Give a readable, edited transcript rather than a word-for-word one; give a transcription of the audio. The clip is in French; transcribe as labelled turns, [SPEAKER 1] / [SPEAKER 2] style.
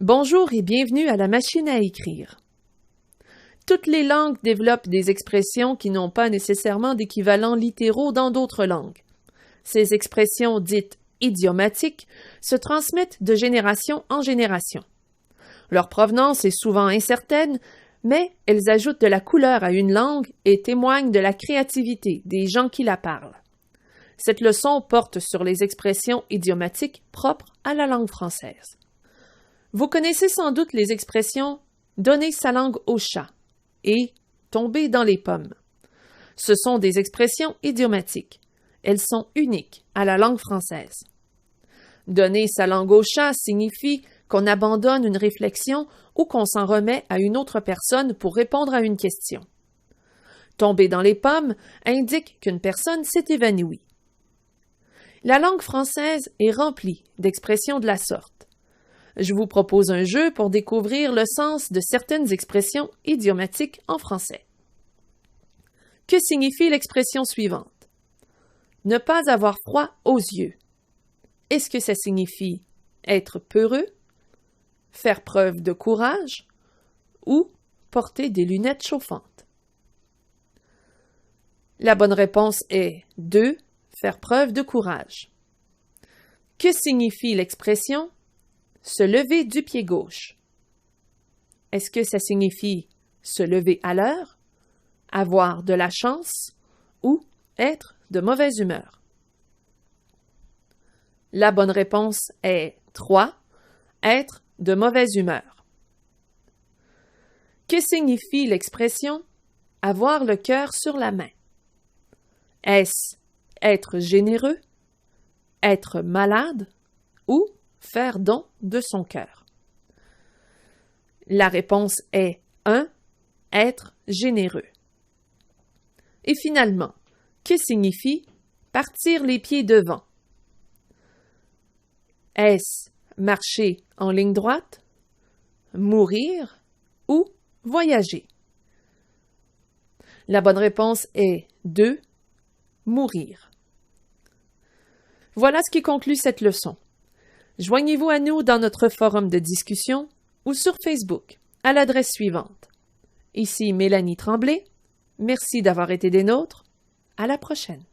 [SPEAKER 1] Bonjour et bienvenue à la machine à écrire. Toutes les langues développent des expressions qui n'ont pas nécessairement d'équivalents littéraux dans d'autres langues. Ces expressions dites idiomatiques se transmettent de génération en génération. Leur provenance est souvent incertaine, mais elles ajoutent de la couleur à une langue et témoignent de la créativité des gens qui la parlent. Cette leçon porte sur les expressions idiomatiques propres à la langue française. Vous connaissez sans doute les expressions « donner sa langue au chat » et « tomber dans les pommes ». Ce sont des expressions idiomatiques. Elles sont uniques à la langue française. Donner sa langue au chat signifie qu'on abandonne une réflexion ou qu'on s'en remet à une autre personne pour répondre à une question. Tomber dans les pommes indique qu'une personne s'est évanouie. La langue française est remplie d'expressions de la sorte. Je vous propose un jeu pour découvrir le sens de certaines expressions idiomatiques en français. Que signifie l'expression suivante? Ne pas avoir froid aux yeux. Est-ce que ça signifie être peureux, faire preuve de courage ou porter des lunettes chauffantes? La bonne réponse est 2. Faire preuve de courage. Que signifie l'expression se lever du pied gauche? Est-ce que ça signifie se lever à l'heure, avoir de la chance ou être de mauvaise humeur? La bonne réponse est 3. Être de mauvaise humeur. Que signifie l'expression avoir le cœur sur la main? Est-ce être généreux, être malade ou faire don de son cœur? La réponse est 1. Être généreux. Et finalement, que signifie partir les pieds devant? Est-ce marcher en ligne droite, mourir ou voyager? La bonne réponse est 2. Mourir. Voilà ce qui conclut cette leçon. Joignez-vous à nous dans notre forum de discussion ou sur Facebook à l'adresse suivante. Ici Mélanie Tremblay. Merci d'avoir été des nôtres. À la prochaine.